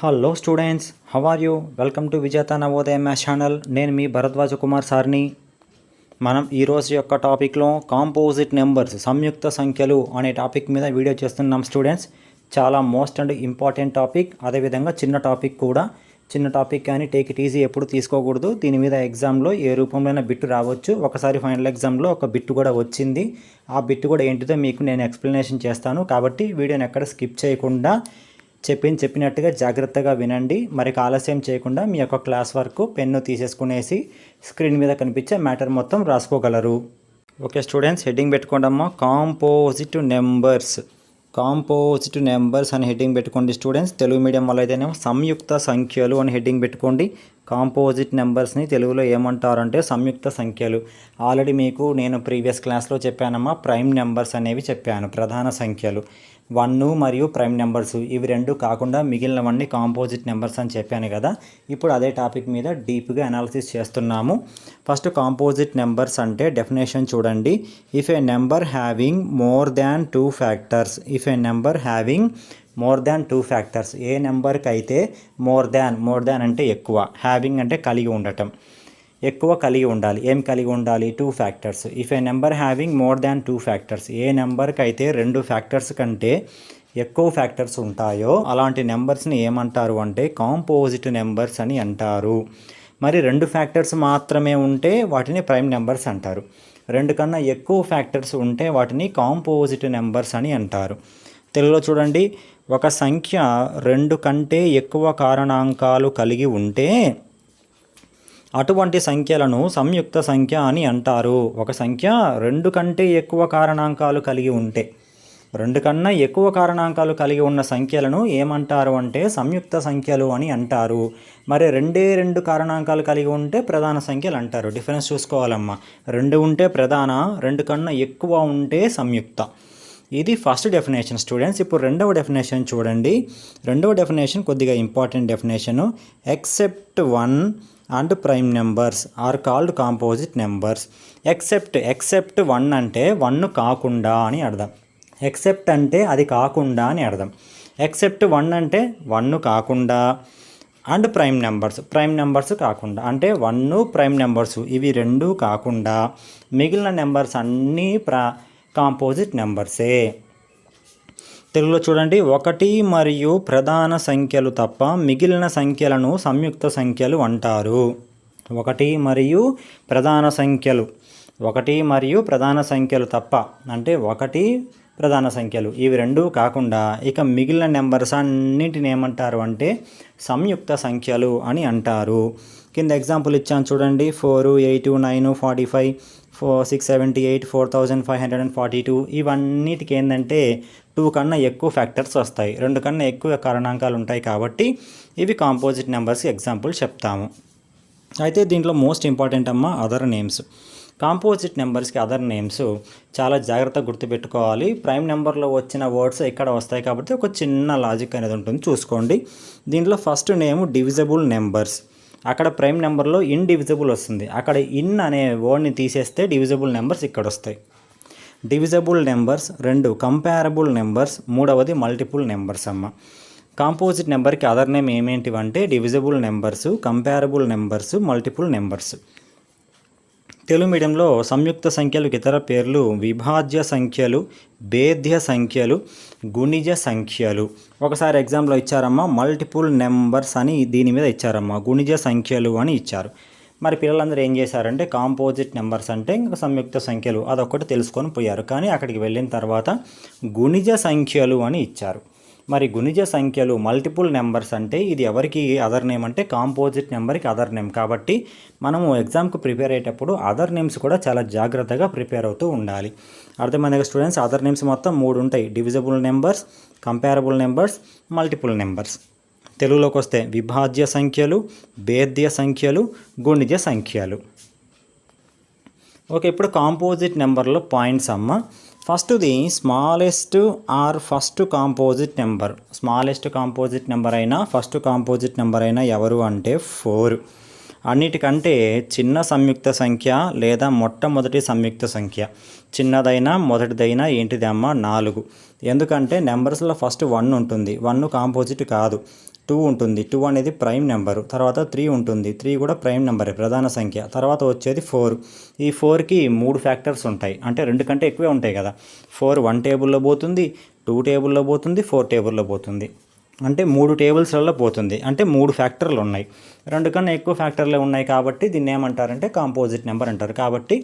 Hello students, how are you? Welcome to Vijetha Navodaya maths channel. నేను మీ భరద్వాజ కుమార్ సార్ని. మనం ఈరోజు యొక్క టాపిక్లో కాంపోజిట్ నెంబర్స్, సంయుక్త సంఖ్యలు అనే టాపిక్ మీద వీడియో చేస్తున్నాం స్టూడెంట్స్. చాలా మోస్ట్ అండ్ ఇంపార్టెంట్ టాపిక్, అదేవిధంగా చిన్న టాపిక్ కూడా. చిన్న టాపిక్ కానీ టేక్ ఇట్ ఈజీ ఎప్పుడు తీసుకోకూడదు. దీని మీద ఎగ్జామ్లో ఏ రూపంలోనే బిట్టు రావచ్చు. ఒకసారి ఫైనల్ ఎగ్జామ్లో ఒక బిట్టు కూడా వచ్చింది. ఆ బిట్టు కూడా ఏంటిదో మీకు నేను ఎక్స్ప్లెనేషన్ చేస్తాను. కాబట్టి వీడియోని ఎక్కడ స్కిప్ చేయకుండా చెప్పినట్టుగా జాగ్రత్తగా వినండి. మరి ఆలస్యం చేయకుండా మీ యొక్క క్లాస్ వర్క్ పెన్ను తీసేసుకునేసి స్క్రీన్ మీద కనిపించే మ్యాటర్ మొత్తం రాసుకోగలరు. ఓకే స్టూడెంట్స్, హెడ్డింగ్ పెట్టుకోండమ్మా. కాంపోజిట్ నెంబర్స్ అని హెడ్డింగ్ పెట్టుకోండి స్టూడెంట్స్. తెలుగు మీడియం వల్ల అయితేనేమో సంయుక్త సంఖ్యలు అని హెడ్డింగ్ పెట్టుకోండి. కాంపోజిట్ నెంబర్స్ని తెలుగులో ఏమంటారంటే సంయుక్త సంఖ్యలు. ఆల్రెడీ మీకు నేను ప్రీవియస్ క్లాస్లో చెప్పానమ్మా, ప్రైమ్ నెంబర్స్ అనేవి చెప్పాను, ప్రధాన సంఖ్యలు. 1 మరియు ప్రైమ్ నెంబర్స్, ఇవి రెండు కాకుండా మిగిలినవన్నీ కాంపోజిట్ నెంబర్స్ అని చెప్పాను కదా. ఇప్పుడు అదే టాపిక్ మీద డీప్గా అనాలిసిస్ చేస్తున్నాము. ఫస్ట్ కాంపోజిట్ నెంబర్స్ అంటే డెఫినేషన్ చూడండి. If a number having more than 2 factors, ఏ నెంబర్కి అయితే మోర్ దాన్ అంటే ఎక్కువ, హ్యావింగ్ అంటే కలిగి ఉండటం, ఎక్కువ కలిగి ఉండాలి. ఏం కలిగి ఉండాలి? 2 factors. If a number having more than 2 factors, ఏ నెంబర్కి అయితే 2 ఫ్యాక్టర్స్ కంటే ఎక్కువ ఫ్యాక్టర్స్ ఉంటాయో అలాంటి నెంబర్స్ని ఏమంటారు అంటే కాంపోజిట్ నెంబర్స్ అని అంటారు. మరి 2 ఫ్యాక్టర్స్ మాత్రమే ఉంటే వాటిని ప్రైమ్ నెంబర్స్ అంటారు. 2 కన్నా ఎక్కువ ఫ్యాక్టర్స్ ఉంటే వాటిని కాంపోజిట్ నెంబర్స్ అని అంటారు. తెలుగులో చూడండి, ఒక సంఖ్య 2 కంటే ఎక్కువ కారణాంకాలు కలిగి ఉంటే అటువంటి సంఖ్యలను సంయుక్త సంఖ్య అని అంటారు. ఒక సంఖ్య 2 కంటే ఎక్కువ కారణాంకాలు కలిగి ఉంటే, 2 కన్నా ఎక్కువ కారణాంకాలు కలిగి ఉన్న సంఖ్యలను ఏమంటారు అంటే సంయుక్త సంఖ్యలు అని అంటారు. మరి 2 కారణాంకాలు కలిగి ఉంటే ప్రధాన సంఖ్యలు అంటారు. డిఫరెన్స్ చూసుకోవాలమ్మా. 2 ఉంటే ప్రధాన, 2 కన్నా ఎక్కువ ఉంటే సంయుక్త. ఇది ఫస్ట్ డెఫినేషన్ స్టూడెంట్స్. ఇప్పుడు రెండవ డెఫినేషన్ చూడండి. రెండవ డెఫినేషన్ కొద్దిగా important definition. Except 1 and prime numbers are called composite numbers. Except 1 అంటే 1 కాకుండా అని అర్థం. ఎక్సెప్ట్ అంటే అది కాకుండా అని అర్థం. ఎక్సెప్ట్ 1 అంటే 1 కాకుండా, అండ్ ప్రైమ్ నెంబర్స్ కాకుండా, అంటే 1 ప్రైమ్ నెంబర్స్ ఇవి 2 కాకుండా మిగిలిన నెంబర్స్ అన్నీ కాంపోజిట్ నెంబర్సే. తెలుగులో చూడండి, 1 మరియు ప్రధాన సంఖ్యలు తప్ప మిగిలిన సంఖ్యలను సంయుక్త సంఖ్యలు అంటారు. 1 మరియు ప్రధాన సంఖ్యలు తప్ప, అంటే 1 ప్రధాన సంఖ్యలు ఇవి 2 కాకుండా ఇక మిగిలిన నెంబర్స్ అన్నింటిని ఏమంటారు అంటే సంయుక్త సంఖ్యలు అని అంటారు. కింద ఎగ్జాంపుల్ ఇచ్చాను చూడండి. 4, 8, 9, 45, 678, 4542 ఇవన్నిటికి ఏంటంటే 2 కన్నా ఎక్కువ ఫ్యాక్టర్స్ వస్తాయి, 2 కన్నా ఎక్కువ కారణాంకాలు ఉంటాయి. కాబట్టి ఇవి కాంపోజిట్ నెంబర్స్ ఎగ్జాంపుల్ చెప్తాము. అయితే దీంట్లో మోస్ట్ ఇంపార్టెంట్ అమ్మ అదర్ నేమ్స్. కాంపోజిట్ నెంబర్స్కి అదర్ నేమ్స్ చాలా జాగ్రత్తగా గుర్తుపెట్టుకోవాలి. ప్రైమ్ నెంబర్లో వచ్చిన వర్డ్స్ ఇక్కడ వస్తాయి కాబట్టి ఒక చిన్న లాజిక్ అనేది ఉంటుంది, చూసుకోండి. దీంట్లో ఫస్ట్ నేమ్ డివిజబుల్ నెంబర్స్. అక్కడ ప్రైమ్ నెంబర్లో ఇండివిజిబుల్ వస్తుంది, అక్కడ ఇన్ అనే వర్డ్ని తీసేస్తే డివిజబుల్ నెంబర్స్ ఇక్కడ వస్తాయి. డివిజబుల్ నెంబర్స్ 2 కంపారబుల్ నెంబర్స్, 3వది మల్టిపుల్ నెంబర్స్ అమ్మ. కాంపోజిట్ నెంబర్కి అదర్ నేమ్ ఏమేంటివంటే divisible numbers, comparable numbers, multiple numbers. Telugu మీడియంలో సంయుక్త సంఖ్యలకు ఇతర పేర్లు విభాజ్య సంఖ్యలు, భేద్య సంఖ్యలు, గుణిజ సంఖ్యలు. ఒకసారి ఎగ్జామ్లో ఇచ్చారమ్మా మల్టిపుల్ నెంబర్స్ అని, దీని మీద ఇచ్చారమ్మా గుణిజ సంఖ్యలు అని ఇచ్చారు. మరి పిల్లలందరూ ఏం చేశారంటే కాంపోజిట్ నెంబర్స్ అంటే ఇంకా సంయుక్త సంఖ్యలు అదొక్కటి తెలుసుకొని పోయారు. కానీ అక్కడికి వెళ్ళిన తర్వాత గుణిజ సంఖ్యలు అని ఇచ్చారు. మరి గుణిజ సంఖ్యలు మల్టిపుల్ నెంబర్స్ అంటే ఇది ఎవరికి అదర్ నేమ్ అంటే కాంపోజిట్ నెంబర్కి అదర్ నేమ్. కాబట్టి మనము ఎగ్జామ్కి ప్రిపేర్ అయ్యేటప్పుడు అదర్ నేమ్స్ కూడా చాలా జాగ్రత్తగా ప్రిపేర్ అవుతూ ఉండాలి. అర్థమైందిగా స్టూడెంట్స్? అదర్ నేమ్స్ మొత్తం 3 ఉంటాయి. Divisible numbers, comparable numbers, multiple numbers. తెలుగులోకి వస్తే విభాజ్య సంఖ్యలు, భేద్య సంఖ్యలు, గుణిజ సంఖ్యలు. ఓకే, ఇప్పుడు కాంపోజిట్ నెంబర్లో పాయింట్స్ అమ్మ. ఫస్ట్ది smallest or first composite number. Smallest composite number అయినా ఫస్ట్ కాంపోజిట్ నెంబర్ అయినా ఎవరు అంటే 4. అన్నిటికంటే చిన్న సంయుక్త సంఖ్య లేదా మొట్టమొదటి సంయుక్త సంఖ్య. చిన్నదైనా మొదటిదైనా ఏంటిది అమ్మ? 4. ఎందుకంటే నెంబర్స్లో ఫస్ట్ 1 ఉంటుంది, 1 కాంపోజిట్ కాదు. 2 ఉంటుంది, 2 అనేది ప్రైమ్ నెంబరు. తర్వాత 3 ఉంటుంది, 3 కూడా ప్రైమ్ నెంబరే, ప్రధాన సంఖ్య. తర్వాత వచ్చేది 4. ఈ 4కి 3 ఫ్యాక్టర్స్ ఉంటాయి, అంటే 2 కంటే ఎక్కువే ఉంటాయి కదా. 4 1 టేబుల్లో పోతుంది, 2 టేబుల్లో పోతుంది, 4 టేబుల్లో పోతుంది, అంటే 3 టేబుల్స్లలో పోతుంది. అంటే 3 ఫ్యాక్టర్లు ఉన్నాయి, 2 కన్నా ఎక్కువ ఫ్యాక్టర్లే ఉన్నాయి కాబట్టి దీన్ని ఏమంటారంటే కాంపోజిట్ నెంబర్ అంటారు. కాబట్టి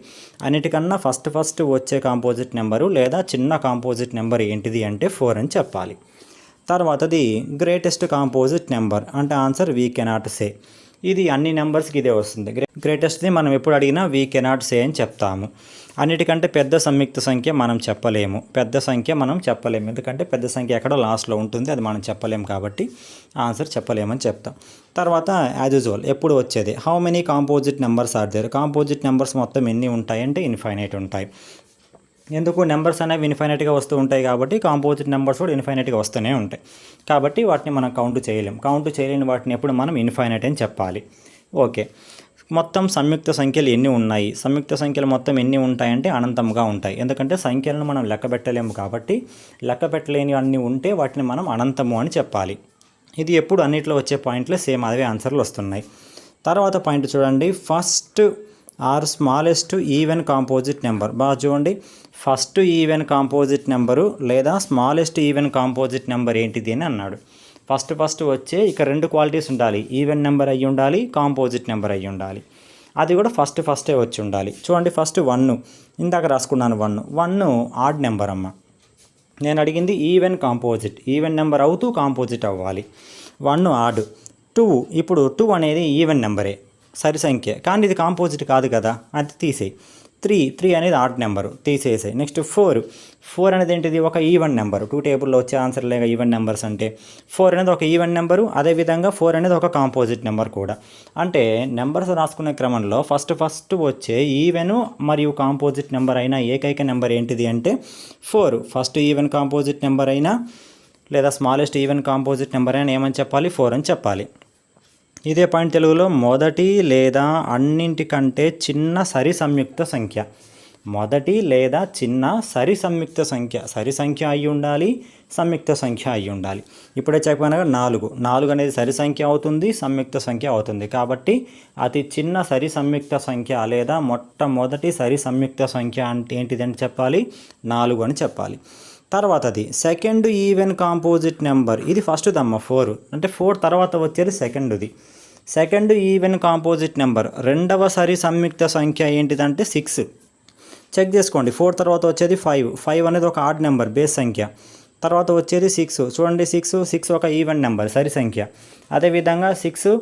అన్నిటికన్నా ఫస్ట్ వచ్చే కాంపోజిట్ నెంబరు లేదా చిన్న కాంపోజిట్ నెంబర్ ఏంటిది అంటే 4 అని చెప్పాలి. తర్వాతది గ్రేటెస్ట్ కాంపోజిట్ నెంబర్, అంటే ఆన్సర్ వీ కెనాట్ సే. ఇది అన్ని నెంబర్స్కి ఇదే వస్తుంది. గ్రేటెస్ట్ది మనం ఎప్పుడు అడిగినా వీ కెనాట్ సే అని చెప్తాము. అన్నిటికంటే పెద్ద సంయుక్త సంఖ్య మనం చెప్పలేము, ఎందుకంటే పెద్ద సంఖ్య ఎక్కడో లాస్ట్లో ఉంటుంది, అది మనం చెప్పలేము కాబట్టి ఆన్సర్ చెప్పలేమని చెప్తాం. తర్వాత యాజ్ యూజువల్ ఎప్పుడు వచ్చేది how many composite numbers are there. Composite numbers మొత్తం ఎన్ని ఉంటాయంటే ఇన్ఫైనైట్ ఉంటాయి. ఎందుకు, నెంబర్స్ అనేవి ఇన్ఫైనైట్గా వస్తూ ఉంటాయి కాబట్టి కాంపోజిట్ నెంబర్స్ కూడా ఇన్ఫైనైట్గా వస్తూనే ఉంటాయి. కాబట్టి వాటిని మనం కౌంట్ చేయలేని వాటిని ఎప్పుడు మనం ఇన్ఫైనైట్ అని చెప్పాలి. ఓకే, మొత్తం సంయుక్త సంఖ్యలు ఎన్ని ఉన్నాయి? సంయుక్త సంఖ్యలు మొత్తం ఎన్ని ఉంటాయంటే అనంతంగా ఉంటాయి. ఎందుకంటే సంఖ్యలను మనం లెక్క పెట్టలేము కాబట్టి లెక్క పెట్టలేని అన్నీ ఉంటే వాటిని మనం అనంతము అని చెప్పాలి. ఇది ఎప్పుడు అన్నిట్లో వచ్చే పాయింట్లే, సేమ్ అదే ఆన్సర్లు వస్తున్నాయి. తర్వాత పాయింట్ చూడండి, first or smallest even composite number. బాగా చూడండి, ఫస్ట్ ఈవెన్ కాంపోజిట్ నెంబరు లేదా స్మాలెస్ట్ ఈవెన్ కాంపోజిట్ నెంబర్ ఏంటిది అని అన్నాడు. ఫస్ట్ వచ్చే ఇక 2 క్వాలిటీస్ ఉండాలి, ఈవెన్ నెంబర్ అయ్యి ఉండాలి, కాంపోజిట్ నెంబర్ అయ్యి ఉండాలి. అది కూడా ఫస్టే వచ్చి ఉండాలి. చూడండి, ఫస్ట్ 1, ఇందాక రాసుకున్నాను 1 ఆడ్ నెంబర్ అమ్మ. నేను అడిగింది ఈవెన్ నెంబర్ అవుతూ కాంపోజిట్ అవ్వాలి. 1 ఆడ్. 2, ఇప్పుడు 2 అనేది ఈవెన్ నెంబరే, సరి సంఖ్య, కానీ ఇది కాంపోజిట్ కాదు కదా, అది తీసేయి. 3 అనేది ఆడ్ నెంబరు, తీసేసాయి. నెక్స్ట్ 4 అనేది ఏంటిది, ఒక ఈవెన్ నెంబరు. 2 టేబుల్లో వచ్చే ఆన్సర్ లేక ఈవెన్ నెంబర్స్ అంటే 4 అనేది ఒక ఈవెన్ నెంబరు, అదేవిధంగా 4 అనేది ఒక కాంపోజిట్ నెంబర్ కూడా. అంటే నెంబర్స్ రాసుకునే క్రమంలో ఫస్ట్ వచ్చే ఈవెన్ మరియు కాంపోజిట్ నెంబర్ అయిన ఏకైక నెంబర్ ఏంటిది అంటే 4. ఫస్ట్ ఈవెన్ కాంపోజిట్ నెంబర్ అయినా లేదా స్మాలెస్ట్ ఈవెన్ కాంపోజిట్ నెంబర్ అయినా ఏమని చెప్పాలి, 4 అని చెప్పాలి. ఇదే పాయింట్ తెలుగులో మొదటి లేదా అన్నింటికంటే చిన్న సరి సంయుక్త సంఖ్య. మొదటి లేదా చిన్న సరి సంయుక్త సంఖ్య, సరి సంఖ్య అయి ఉండాలి, సంయుక్త సంఖ్య అయి ఉండాలి. ఇప్పుడే చెప్పానుగా 4 అనేది సరి సంఖ్య అవుతుంది, సంయుక్త సంఖ్య అవుతుంది. కాబట్టి అతి చిన్న సరి సంయుక్త సంఖ్య లేదా మొట్టమొదటి సరి సంయుక్త సంఖ్య అంటే ఏంటిదని చెప్పాలి, 4 అని చెప్పాలి. తర్వాతది సెకండ్ ఈవెన్ కాంపోజిట్ నెంబర్. ఇది ఫస్ట్ దమ్మ 4, అంటే 4 తర్వాత వచ్చేది సెకండ్ది. సెకండ్ ఈవెన్ కాంపోజిట్ నెంబర్, రెండవ సరి సంయుక్త సంఖ్య ఏంటిదంటే 6. చెక్ చేసుకోండి, 4 తర్వాత వచ్చేది 5 అనేది ఒక ఆడ్ నెంబర్, బేస్ సంఖ్య. తర్వాత వచ్చేది 6. చూడండి, 6 ఒక ఈవెన్ నెంబర్, సరి సంఖ్య. అదేవిధంగా 6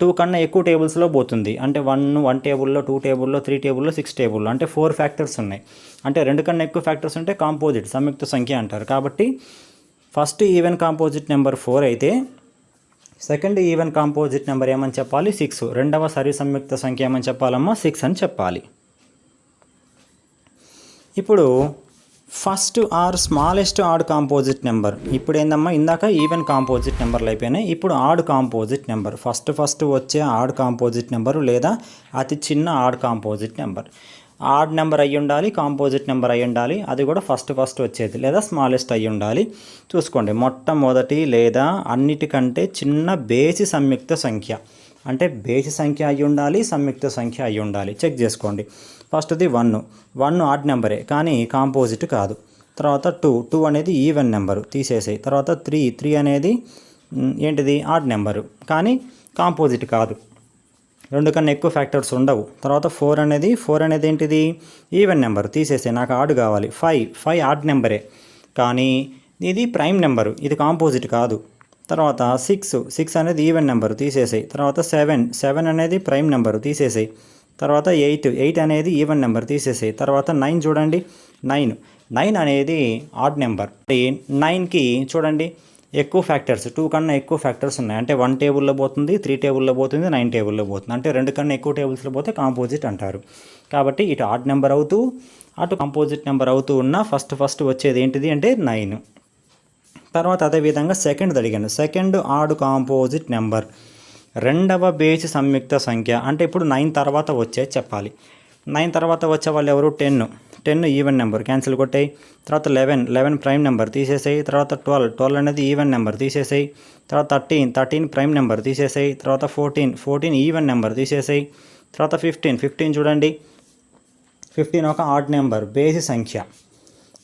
2 కన్నా ఎక్కువ టేబుల్స్లో పోతుంది, అంటే 1 టేబుల్లో, 2 టేబుల్లో, 3 టేబుల్లో, 6 టేబుల్లో, అంటే 4 ఫ్యాక్టర్స్ ఉన్నాయి. అంటే 2 కన్నా ఎక్కువ ఫ్యాక్టర్స్ ఉంటే కాంపోజిట్, సంయుక్త సంఖ్య అంటారు. కాబట్టి ఫస్ట్ ఈవెన్ కాంపోజిట్ నెంబర్ 4 అయితే సెకండ్ ఈవెన్ కాంపోజిట్ నెంబర్ ఏమని చెప్పాలి, 6. రెండవ సరి సంయుక్త సంఖ్య ఏమని చెప్పాలమ్మా, 6 అని చెప్పాలి. ఇప్పుడు first or smallest odd composite number. ఇప్పుడు ఏందమ్మా, ఇందాక ఈవెన్ కాంపోజిట్ నెంబర్లు అయిపోయినాయి, ఇప్పుడు ఆడ్ కాంపోజిట్ నెంబర్. ఫస్ట్ వచ్చే ఆడ్ కాంపోజిట్ నెంబరు లేదా అతి చిన్న odd composite number. Odd number అయ్యి ఉండాలి, కాంపోజిట్ నెంబర్ అయ్యి ఉండాలి, అది కూడా ఫస్ట్ వచ్చేది లేదా స్మాలెస్ట్ అయ్యి ఉండాలి. చూసుకోండి, మొట్టమొదటి లేదా అన్నిటికంటే చిన్న బేసి సంయుక్త సంఖ్య, అంటే బేసి సంఖ్య అయ్యి ఉండాలి, సంయుక్త సంఖ్య అయ్యి ఉండాలి. చెక్ చేసుకోండి, ఫస్ట్ది 1 ఆడ్ నెంబరే కానీ కాంపోజిట్ కాదు. తర్వాత 2 అనేది ఈవెన్ నెంబరు, తీసేసాయి. తర్వాత 3 అనేది ఏంటిది, ఆడ్ నెంబరు కానీ కాంపోజిట్ కాదు, 2 కన్నా ఎక్కువ ఫ్యాక్టర్స్ ఉండవు. తర్వాత 4 అనేది ఏంటిది, ఈవెన్ నెంబర్, తీసేసాయి, నాకు ఆడ్ కావాలి. 5 ఆడ్ నెంబరే కానీ ఇది ప్రైమ్ నెంబరు, ఇది కాంపోజిట్ కాదు. తర్వాత 6 అనేది ఈవెన్ నెంబరు, తీసేసాయి. తర్వాత 7 అనేది ప్రైమ్ నెంబరు, తీసేసాయి. తర్వాత 8 అనేది ఈవెన్ నెంబర్, తీసేసాయి. తర్వాత 9 చూడండి, 9 అనేది ఆడ్ నెంబర్. 9కి చూడండి ఎక్కువ ఫ్యాక్టర్స్, 2 కన్నా ఎక్కువ ఫ్యాక్టర్స్ ఉన్నాయి, అంటే 1 టేబుల్లో పోతుంది, 3 టేబుల్లో పోతుంది, 9 టేబుల్లో పోతుంది, అంటే 2 కన్నా ఎక్కువ టేబుల్స్లో పోతే కాంపోజిట్ అంటారు. కాబట్టి ఇటు ఆడ్ నెంబర్ అవుతూ అటు కాంపోజిట్ నెంబర్ అవుతూ ఉన్న ఫస్ట్ వచ్చేది ఏంటిది అంటే 9. తర్వాత అదేవిధంగా సెకండ్ అడిగాను, సెకండ్ ఆడ్ కాంపోజిట్ నెంబర్, రెండవ బేసి సంయుక్త సంఖ్య. అంటే ఇప్పుడు 9 తర్వాత వచ్చేది చెప్పాలి. 9 తర్వాత వచ్చే వాళ్ళు ఎవరు, 10 ఈవెన్ నెంబర్ క్యాన్సిల్ కొట్టాయి. తర్వాత 11 ప్రైమ్ నెంబర్ తీసేసాయి. తర్వాత 12 అనేది ఈవెన్ నెంబర్ తీసేసాయి. తర్వాత 13 ప్రైమ్ నెంబర్ తీసేసాయి. తర్వాత 14 ఈవెన్ నెంబర్ తీసేసాయి. తర్వాత 15 చూడండి, 15 ఒక ఆడ్ నెంబర్, బేసి సంఖ్య,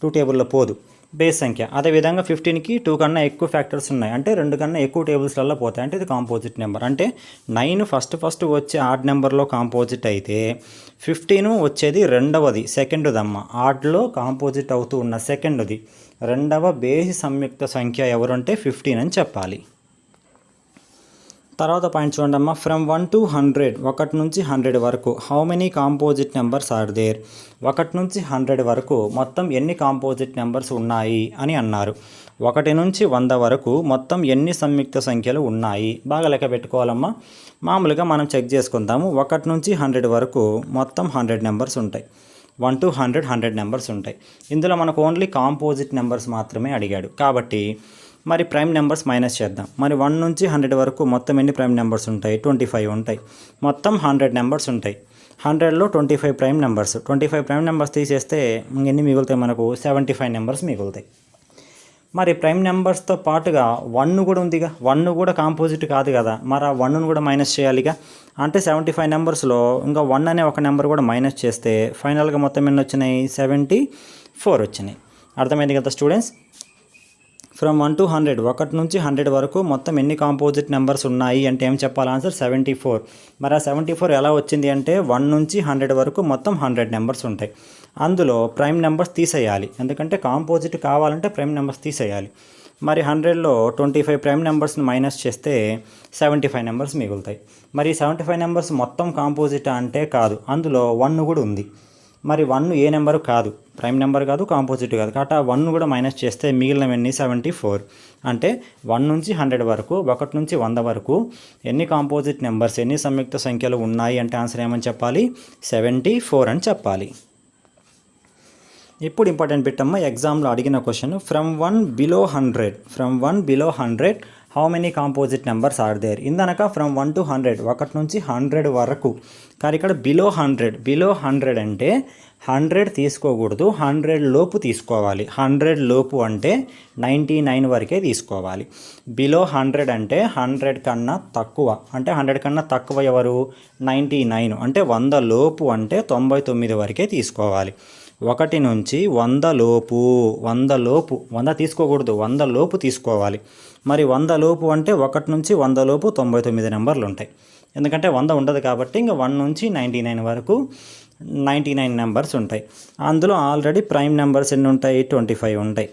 2 టేబుల్లో పోదు, బేస్ సంఖ్య. అదేవిధంగా 15కి 2 కన్నా ఎక్కువ ఫ్యాక్టర్స్ ఉన్నాయి, అంటే 2 కన్నా ఎక్కువ టేబుల్స్లలో పోతాయి, అంటే ఇది కాంపోజిట్ నెంబర్. అంటే 9 ఫస్ట్ వచ్చే ఆడ్ నెంబర్లో కాంపోజిట్ అయితే 15 వచ్చేది రెండవది, సెకండ్దమ్మ. ఆడ్లో కాంపోజిట్ అవుతూ ఉన్న సెకండ్ది, రెండవ బేసి సంయుక్త సంఖ్య ఎవరు అంటే 15 అని చెప్పాలి. తర్వాత పాయింట్ చూడండి, ఫ్రమ్ 1 to 100, 1 నుంచి 100 వరకు how many composite numbers are there. 1 నుంచి 100 వరకు మొత్తం ఎన్ని కాంపోజిట్ నెంబర్స్ ఉన్నాయి అని అన్నారు. 1 నుంచి 100 వరకు మొత్తం ఎన్ని సంయుక్త సంఖ్యలు ఉన్నాయి. బాగా లెక్క పెట్టుకోవాలమ్మా. మామూలుగా మనం చెక్ చేసుకుందాము. 1 నుంచి 100 వరకు మొత్తం 100 నెంబర్స్ ఉంటాయి. 1 to 100 నెంబర్స్ ఉంటాయి. ఇందులో మనకు ఓన్లీ కాంపోజిట్ నెంబర్స్ మాత్రమే అడిగాడు కాబట్టి మరి ప్రైమ్ నెంబర్స్ మైనస్ చేద్దాం. మరి 1 నుంచి 100 వరకు మొత్తం ఎన్ని ప్రైమ్ నెంబర్స్ ఉంటాయి? 25 ఉంటాయి. మొత్తం 100 నెంబర్స్ ఉంటాయి. 100లో 25 ప్రైమ్ నెంబర్స్. 25 ప్రైమ్ నెంబర్స్ తీసేస్తే ఎన్ని మిగులుతాయి? మనకు 75 నెంబర్స్ మిగులుతాయి. మరి ప్రైమ్ నెంబర్స్తో పాటుగా 1 కూడా ఉందిగా, 1 కూడా కాంపోజిట్ కాదు కదా, మరి ఆ 1ను కూడా మైనస్ చేయాలిగా. అంటే 75 నెంబర్స్లో ఇంకా 1 అనే ఒక నెంబర్ కూడా మైనస్ చేస్తే ఫైనల్గా మొత్తం ఎన్ని వచ్చినాయి? 74 వచ్చినాయి. అర్థమైంది కదా స్టూడెంట్స్? ఫ్రమ్ 1 to 100, 1 నుంచి 100 వరకు మొత్తం ఎన్ని కాంపోజిట్ నెంబర్స్ ఉన్నాయి అంటే ఏం చెప్పాలి? ఆన్సర్ 74. మరి ఆ 74 ఎలా వచ్చింది అంటే 1 నుంచి 100 వరకు మొత్తం 100 నెంబర్స్ ఉంటాయి. అందులో ప్రైమ్ నెంబర్స్ తీసేయాలి, ఎందుకంటే కాంపోజిట్ కావాలంటే ప్రైమ్ నెంబర్స్ తీసేయాలి. మరి 100లో 25 ప్రైమ్ నెంబర్స్ని మైనస్ చేస్తే 75 నెంబర్స్ మిగులుతాయి. మరి 75 నెంబర్స్ మొత్తం కాంపోజిట్ అంటే కాదు, అందులో 1 కూడా ఉంది. మరి 1 ఏ నెంబరు కాదు, ప్రైమ్ నెంబర్ కాదు, కాంపోజిట్ కాదు, కాబట్టి ఆ 1 కూడా మైనస్ చేస్తే మిగిలినవన్నీ 74. అంటే 1 నుంచి 100 వరకు, 1 నుంచి 100 వరకు ఎన్ని కాంపోజిట్ నెంబర్స్, ఎన్ని సంయుక్త సంఖ్యలు ఉన్నాయి అంటే ఆన్సర్ ఏమని చెప్పాలి? 74 అని చెప్పాలి. ఇప్పుడు ఇంపార్టెంట్ బిట్టమ్మ, ఎగ్జామ్లో అడిగిన question, from 1 below 100 how many composite numbers are there. ఇందనక ఫ్రమ్ 1 to 100, 1 నుంచి 100 వరకు. కానీ ఇక్కడ బిలో 100 అంటే 100 తీసుకోకూడదు, 100 లోపు తీసుకోవాలి. 100 లోపు అంటే 99 వరకే తీసుకోవాలి. బిలో 100 అంటే 100 కన్నా తక్కువ, అంటే 100 కన్నా తక్కువ ఎవరు? 99. అంటే 100 లోపు అంటే 99 వరకే తీసుకోవాలి. 1 నుంచి 100 లోపు, 100 తీసుకోకూడదు, 100 లోపు తీసుకోవాలి. మరి 100 లోపు అంటే 1 నుంచి 100 లోపు 99 నెంబర్లు ఉంటాయి. ఎందుకంటే 100 ఉండదు కాబట్టి ఇంకా 1 నుంచి 99 వరకు 99 నెంబర్స్ ఉంటాయి. అందులో ఆల్రెడీ ప్రైమ్ నెంబర్స్ ఎన్ని ఉంటాయి? 25 ఉంటాయి.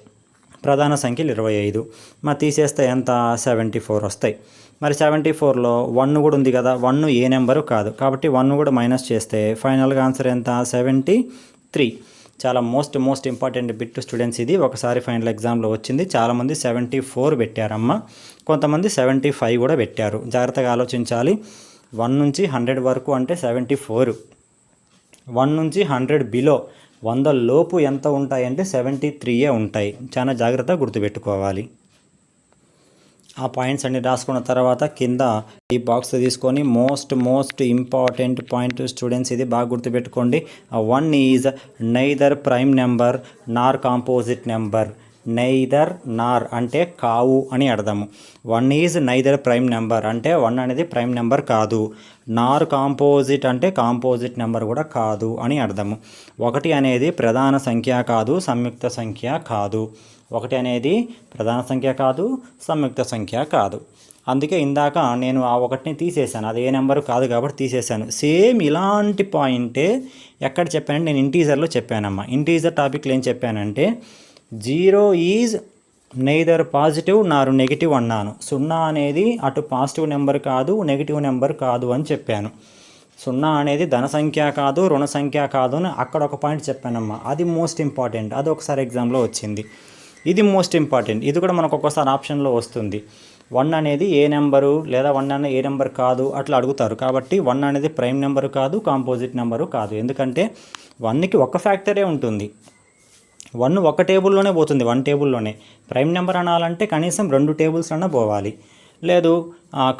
ప్రధాన సంఖ్యలు 25. మరి తీసేస్తే ఎంత? 74 వస్తాయి. మరి 74లో 1 కూడా ఉంది కదా, 1 ఏ నెంబరు కాదు కాబట్టి 1 కూడా మైనస్ చేస్తే ఫైనల్గా ఆన్సర్ ఎంత? 73. చాలా మోస్ట్ ఇంపార్టెంట్ బిట్ స్టూడెంట్స్ ఇది. ఒకసారి ఫైనల్ ఎగ్జామ్లో వచ్చింది. చాలామంది 74 పెట్టారమ్మ, కొంతమంది 75 కూడా పెట్టారు. జాగ్రత్తగా ఆలోచించాలి. 1 నుంచి 100 వరకు అంటే 74. 1 నుంచి 100 బిలో, 100 లోపు ఎంత ఉంటాయి అంటే 73 ఉంటాయి. చాలా జాగ్రత్తగా గుర్తుపెట్టుకోవాలి. ఆ పాయింట్స్ అన్ని రాసుకున్న తర్వాత కింద ఈ బాక్స్ తీసుకొని మోస్ట్ ఇంపార్టెంట్ పాయింట్ స్టూడెంట్స్, ఇది బాగా గుర్తుపెట్టుకోండి. 1 is neither prime number Nar composite number. Neither నార్ అంటే కావు అని అర్థము. 1 ఈజ్ నైదర్ ప్రైమ్ నెంబర్ అంటే 1 అనేది ప్రైమ్ నెంబర్ కాదు. నార్ కాంపోజిట్ అంటే కాంపోజిట్ నెంబర్ కూడా కాదు అని అర్థము. 1 అనేది ప్రధాన సంఖ్య కాదు, సంయుక్త సంఖ్య కాదు. 1 అనేది ప్రధాన సంఖ్య కాదు, సంయుక్త సంఖ్య కాదు. అందుకే ఇందాక నేను ఆ 1ని తీసేశాను, అది ఏ నెంబరు కాదు కాబట్టి తీసేశాను. సేమ్ ఇలాంటి పాయింటే ఎక్కడ చెప్పానంటే నేను ఇంటీజర్లో చెప్పానమ్మా. ఇంటీజర్ టాపిక్లో ఏం చెప్పానంటే 0 ఈజ్ నెయిదర్ పాజిటివ్ నారు నెగిటివ్ అన్నాను. 0 అనేది అటు పాజిటివ్ నెంబర్ కాదు, నెగిటివ్ నెంబర్ కాదు అని చెప్పాను. 0 అనేది ధన సంఖ్య కాదు, రుణ సంఖ్య కాదు అని అక్కడ ఒక పాయింట్ చెప్పానమ్మా. అది మోస్ట్ ఇంపార్టెంట్, అది ఒకసారి ఎగ్జామ్లో వచ్చింది. ఇది మోస్ట్ ఇంపార్టెంట్, ఇది కూడా మనకు ఒక్కోసారి ఆప్షన్లో వస్తుంది. 1 అనేది ఏ నెంబరు లేదా 1 అనేది ఏ నెంబర్ కాదు అట్లా అడుగుతారు. కాబట్టి 1 అనేది ప్రైమ్ నెంబరు కాదు, కాంపోజిట్ నెంబరు కాదు. ఎందుకంటే 1కి ఒక ఫ్యాక్టరే ఉంటుంది. 1 ఒక టేబుల్లోనే పోతుంది, 1 టేబుల్లోనే. ప్రైమ్ నెంబర్ అనాలంటే కనీసం 2 టేబుల్స్ అన్నా పోవాలి. లేదు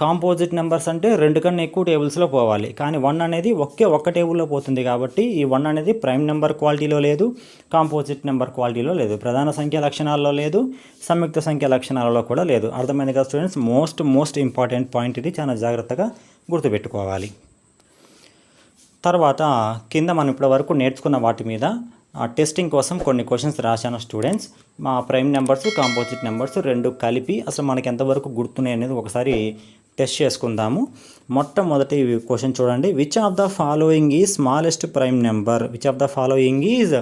కాంపోజిట్ నెంబర్స్ అంటే 2 కన్నా ఎక్కువ టేబుల్స్లో పోవాలి, కానీ 1 అనేది ఒక్క టేబుల్లో పోతుంది కాబట్టి ఈ 1 అనేది ప్రైమ్ నెంబర్ క్వాలిటీలో లేదు, కాంపోజిట్ నెంబర్ క్వాలిటీలో లేదు, ప్రధాన సంఖ్య లక్షణాల్లో లేదు, సంయుక్త సంఖ్య లక్షణాలలో కూడా లేదు. అర్థమైంది కదా స్టూడెంట్స్? మోస్ట్ ఇంపార్టెంట్ పాయింట్ ఇది, చాలా జాగ్రత్తగా గుర్తుపెట్టుకోవాలి. తర్వాత కింద మనం ఇప్పటి వరకు నేర్చుకున్న వాటి మీద టెస్టింగ్ కోసం కొన్ని క్వశ్చన్స్ రాశాను స్టూడెంట్స్. మా ప్రైమ్ నెంబర్స్ కాంపోజిట్ నెంబర్స్ రెండు కలిపి అసలు మనకి ఎంతవరకు గుర్తున్నాయి అనేది ఒకసారి టెస్ట్ చేసుకుందాము. మొట్టమొదటి క్వశ్చన్ చూడండి. Which of the following is smallest prime number? Which of the following is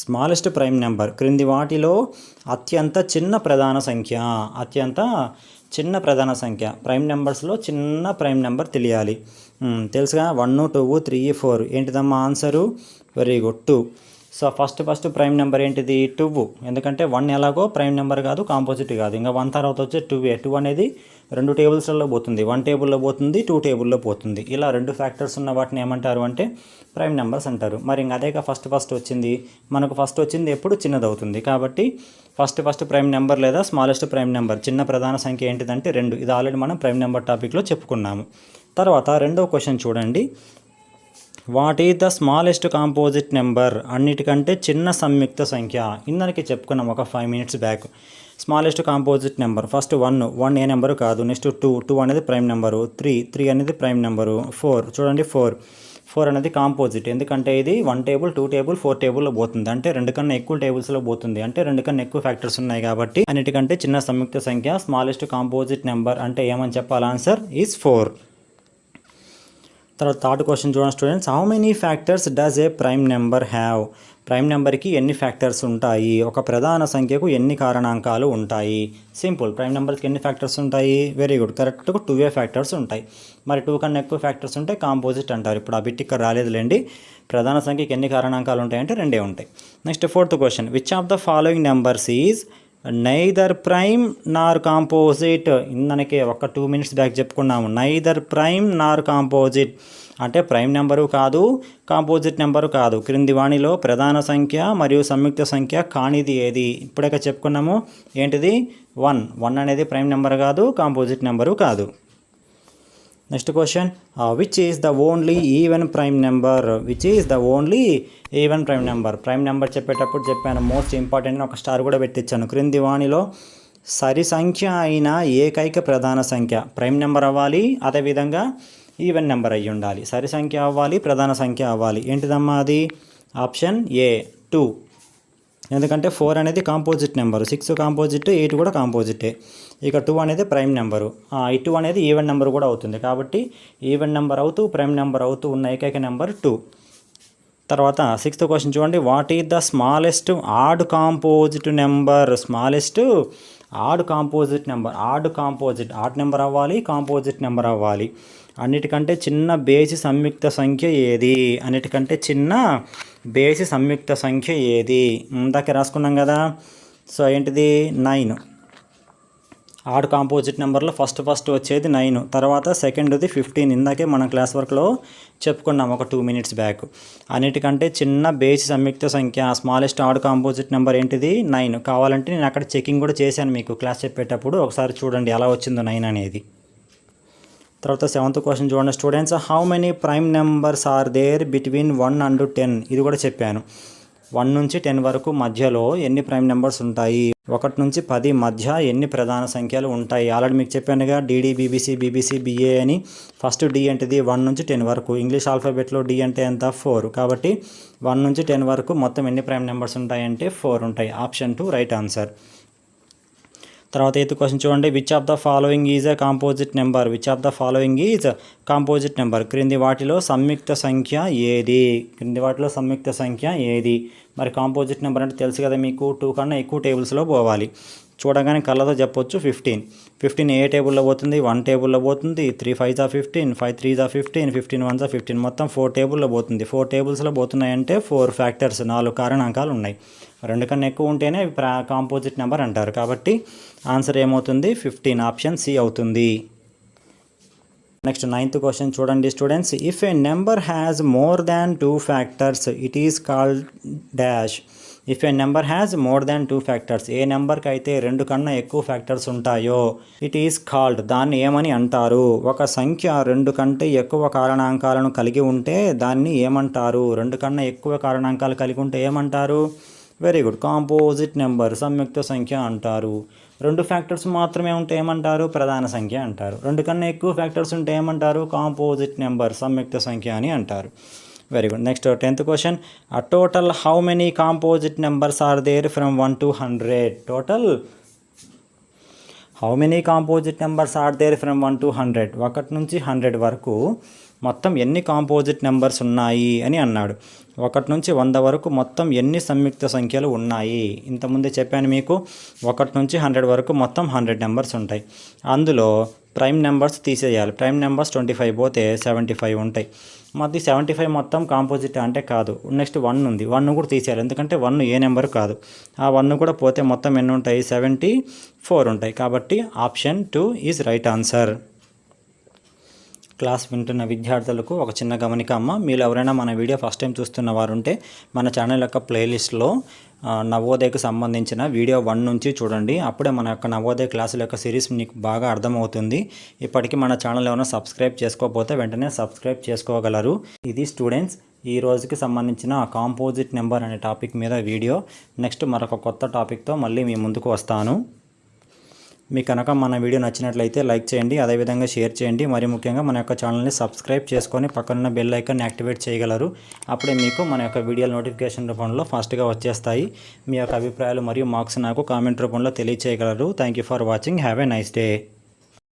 smallest prime number? క్రింది వాటిలో అత్యంత చిన్న ప్రధాన సంఖ్య. అత్యంత చిన్న ప్రధాన సంఖ్య. ప్రైమ్ నెంబర్స్లో చిన్న ప్రైమ్ నెంబర్ తెలియాలి. తెలుసుగా 1 2 3 4. ఏంటిదమ్మా answer? Very good, 2. So first prime number ఏంటిది? 2. ఎందుకంటే 1 ఎలాగో ప్రైమ్ నెంబర్ కాదు, కాంపోజిట్ కాదు. ఇంకా 1 తర్వాత వచ్చే 2. 2 అనేది 2 టేబుల్స్లలో పోతుంది, 1 టేబుల్లో పోతుంది, 2 టేబుల్లో పోతుంది. ఇలా 2 ఫ్యాక్టర్స్ ఉన్న వాటిని ఏమంటారు అంటే ప్రైమ్ నెంబర్స్ అంటారు. మరి ఇంకా అదేగా ఫస్ట్ వచ్చింది మనకు. ఫస్ట్ వచ్చింది ఎప్పుడు చిన్నది అవుతుంది. కాబట్టి ఫస్ట్ ప్రైమ్ నెంబర్ లేదా స్మాలెస్ట్ ప్రైమ్ నెంబర్, చిన్న ప్రధాన సంఖ్య ఏంటిదంటే 2. ఇది ఆల్రెడీ మనం ప్రైమ్ నెంబర్ టాపిక్లో చెప్పుకున్నాము. తర్వాత రెండో క్వశ్చన్ చూడండి. What is the smallest composite number? అన్నిటికంటే చిన్న సంయుక్త సంఖ్య. ఇందానికి చెప్పుకున్నాం ఒక 5 minutes back. Smallest composite number first 1 ఏ నెంబరు కాదు. నెక్స్ట్ 2 అనేది ప్రైమ్ నెంబరు. 3 అనేది ప్రైమ్ నెంబరు. 4 చూడండి, 4 అనేది కాంపోజిట్. ఎందుకంటే ఇది 1 టేబుల్ 2 టేబుల్ 4 టేబుల్లో పోతుంది, అంటే 2 కన్నా ఎక్కువ టేబుల్స్లో పోతుంది, అంటే 2 కన్నా ఎక్కువ ఫ్యాక్టర్స్ ఉన్నాయి కాబట్టి అన్నిటికంటే చిన్న సంయుక్త సంఖ్య స్మాలెస్ట్ కాంపోజిట్ నెంబర్. అంటే ఏమని చెప్పాలి? Answer is 4. తర్వాత థర్డ్ క్వశ్చన్ చూడండి students. How many factors does A prime number have? Prime నెంబర్కి ఎన్ని ఫ్యాక్టర్స్ ఉంటాయి? ఒక ప్రధాన సంఖ్యకు ఎన్ని కారణాంకాలు ఉంటాయి? సింపుల్. ప్రైమ్ నెంబర్కి ఎన్ని ఫ్యాక్టర్స్ ఉంటాయి? వెరీ గుడ్, కరెక్ట్గా 2 ఫ్యాక్టర్స్ ఉంటాయి. మరి 2 కన్నా ఎక్కువ ఫ్యాక్టర్స్ ఉంటే కాంపోజిట్ అంటారు. ఇప్పుడు ఆ బిట్ ఇక్కడ రాలేదులేండి. ప్రధాన సంఖ్యకి ఎన్ని కారణాంకాలు ఉంటాయంటే 2 ఉంటాయి. Next fourth question. Which of the following numbers is neither prime Nar composite? ఇందనకే ఒక 2 minutes బ్యాక్ చెప్పుకున్నాము. నైదర్ ప్రైమ్ నార్ కాంపోజిట్ అంటే ప్రైమ్ నెంబరు కాదు, కాంపోజిట్ నెంబరు కాదు. క్రింది వాణిలో ప్రధాన సంఖ్య మరియు సంయుక్త సంఖ్య కానిది ఏది? ఇప్పుడే చెప్పుకున్నాము. ఏంటిది? 1 అనేది ప్రైమ్ నెంబర్ కాదు, కాంపోజిట్ నెంబరు కాదు. Next question. Which is the only even prime number? Which is the only even prime number? Prime number చెప్పేటప్పుడు చెప్పాను, మోస్ట్ ఇంపార్టెంట్ ఒక స్టార్ కూడా పెట్టించాను. క్రింది వాణిలో సరి సంఖ్య అయిన ఏకైక ప్రధాన సంఖ్య ప్రైమ్ నెంబర్ అవ్వాలి, అదేవిధంగా ఈవెన్ నెంబర్ అయ్యి ఉండాలి. సరి సంఖ్య అవ్వాలి, ప్రధాన సంఖ్య అవ్వాలి. ఏంటిదమ్మా అది? Option A 2. ఎందుకంటే 4 అనేది కాంపోజిట్ నెంబరు, 6 కాంపోజిట్, 8 కూడా కాంపోజిటే. ఇక 2 అనేది ప్రైమ్ నెంబరు. ఈ 2 అనేది ఈవెన్ నెంబర్ కూడా అవుతుంది. కాబట్టి ఈవెన్ నెంబర్ అవుతూ ప్రైమ్ నెంబర్ అవుతూ ఉన్న ఏకైక నెంబర్ 2. తర్వాత 6th క్వశ్చన్ చూడండి. What is the smallest odd composite number? Smallest odd composite number. Odd number అవ్వాలి, కాంపోజిట్ నెంబర్ అవ్వాలి. అన్నిటికంటే చిన్న బేసి సంయుక్త సంఖ్య ఏది? అన్నిటికంటే చిన్న బేసి సంయుక్త సంఖ్య ఏది? ఇందాకే రాసుకున్నాం కదా. సో ఏంటిది? 9. ఆడ్ కాంపోజిట్ నెంబర్లో ఫస్ట్ వచ్చేది 9, తర్వాత సెకండ్ది 15. ఇందాకే మనం క్లాస్ వర్క్లో చెప్పుకున్నాం ఒక 2 minutes బ్యాక్. అన్నిటికంటే చిన్న బేసి సంయుక్త సంఖ్య స్మాలెస్ట్ ఆడ్ కాంపోజిట్ నెంబర్ ఏంటిది? 9. కావాలంటే నేను అక్కడ చెకింగ్ కూడా చేశాను మీకు క్లాస్ చెప్పేటప్పుడు, ఒకసారి చూడండి ఎలా వచ్చిందో 9 అనేది. తర్వాత 7th క్వశ్చన్ చూడండి students. How many prime numbers are there between 1 and 10? ఇది కూడా చెప్పాను. 1 నుంచి 10 వరకు మధ్యలో ఎన్ని ప్రైమ్ నెంబర్స్ ఉంటాయి? 1 నుంచి 10 మధ్య ఎన్ని ప్రధాన సంఖ్యలు ఉంటాయి? ఆల్రెడీ మీకు చెప్పానుగా, డిడి, బీబీసీ, బిఏ అని. ఫస్ట్ డి ఏంటిది? 1 నుంచి 10 వరకు. ఇంగ్లీష్ ఆల్ఫాబెట్లో డి అంటే ఎంత? 4. కాబట్టి 1 నుంచి 10 వరకు మొత్తం ఎన్ని ప్రైమ్ నెంబర్స్ ఉంటాయంటే 4 ఉంటాయి. Option 2 right answer. తర్వాత 8th క్వశ్చన్ చూడండి. Which of the following is a composite number? Which of the following is composite number? క్రింది వాటిలో సంయుక్త సంఖ్య ఏది? మరి కాంపోజిట్ నెంబర్ అంటే తెలుసు కదా మీకు, 2 కన్నా ఎక్కువ టేబుల్స్లో పోవాలి. చూడగానే కళ్ళతో చెప్పొచ్చు 15 ఏ టేబుల్లో పోతుంది? 1 టేబుల్లో పోతుంది. 3 5 15, 5 3 15, 15 1 15, మొత్తం 4 టేబుల్లో పోతుంది. 4 టేబుల్స్లో పోతున్నాయంటే 4 ఫ్యాక్టర్స్, 4 కారణాంకాలు ఉన్నాయి. 2 కన్నా ఎక్కువ ఉంటేనే కాంపోజిట్ నెంబర్ అంటారు. కాబట్టి ఆన్సర్ ఏమవుతుంది? 15. ఆప్షన్ సి అవుతుంది. నెక్స్ట్ 9th క్వశ్చన్ చూడండి students. If a number has more than 2 factors it is called dash. If a number has more than 2 factors, ఏ నెంబర్కి అయితే 2 కన్నా ఎక్కువ ఫ్యాక్టర్స్ ఉంటాయో ఇట్ ఈస్ కాల్డ్, దాన్ని ఏమని అంటారు? ఒక సంఖ్య 2 కంటే ఎక్కువ కారణాంకాలను కలిగి ఉంటే దాన్ని ఏమంటారు? 2 కన్నా ఎక్కువ కారణాంకాలు కలిగి ఉంటే ఏమంటారు? వెరీ గుడ్, కాంపోజిట్ నెంబర్, సంయుక్త సంఖ్య అంటారు. 2 ఫ్యాక్టర్స్ మాత్రమే ఉంటే ఏమంటారు? ప్రధాన సంఖ్య అంటారు. 2 కన్నా ఎక్కువ ఫ్యాక్టర్స్ ఉంటే ఏమంటారు? కాంపోజిట్ నెంబర్, సంయుక్త సంఖ్య అని అంటారు. Very good. Next 10th question, a total how many composite numbers are there from 1 to 100? Total how many composite numbers are there from 1 to 100? 1 నుంచి 100 వరకు మొత్తం ఎన్ని కాంపోజిట్ నెంబర్స్ ఉన్నాయి అని అన్నాడు. 1 నుంచి 100 వరకు మొత్తం ఎన్ని సంయుక్త సంఖ్యలు ఉన్నాయి? ఇంతకుముందే చెప్పాను మీకు, 1 నుంచి 100 వరకు మొత్తం 100 నెంబర్స్ ఉంటాయి. అందులో ప్రైమ్ నెంబర్స్ తీసేయాలి. ప్రైమ్ నెంబర్స్ 25 పోతే 75 ఉంటాయి. మరి 75 మొత్తం కాంపోజిట్ అంటే కాదు. నెక్స్ట్ 1 ఉంది, 1 కూడా తీసేయాలి, ఎందుకంటే 1 ఏ నెంబర్ కాదు. ఆ 1 కూడా పోతే మొత్తం ఎన్ని ఉంటాయి? 74 ఉంటాయి. కాబట్టి option 2 is right answer. Class వింటున్న విద్యార్థులకు ఒక చిన్న గమనిక అమ్మ, మీరు ఎవరైనా మన వీడియో ఫస్ట్ టైం చూస్తున్న వారు ఉంటే మన ఛానల్ యొక్క ప్లేలిస్ట్లో నవోదయకు సంబంధించిన వీడియో 1 నుంచి చూడండి. అప్పుడే మన యొక్క నవోదయ క్లాసుల యొక్క సిరీస్ మీకు బాగా అర్థమవుతుంది. ఇప్పటికీ మన ఛానల్ ఏమైనా సబ్స్క్రైబ్ చేసుకోకపోతే వెంటనే సబ్స్క్రైబ్ చేసుకోగలరు. ఇది స్టూడెంట్స్ ఈ రోజుకి సంబంధించిన కాంపోజిట్ నెంబర్ అనే టాపిక్ మీద వీడియో. నెక్స్ట్ మరొక కొత్త టాపిక్తో మళ్ళీ మీ ముందుకు వస్తాను. మీకు కనుక మన వీడియో నచ్చినట్లయితే లైక్ చేయండి, అదేవిధంగా షేర్ చేయండి. మరి ముఖ్యంగా మన యొక్క ఛానల్ని సబ్స్క్రైబ్ చేసుకొని పక్కనున్న బెల్ ఐకాన్ యాక్టివేట్ చేయగలరు. అప్పుడే మీకు మన యొక్క వీడియో నోటిఫికేషన్ రూపంలో ఫాస్ట్గా వచ్చేస్తాయి. మీ యొక్క అభిప్రాయాలు మరియు మార్క్స్ నాకు కామెంట్ రూపంలో తెలియచేయగలరు. Thank you for watching. Have a nice day.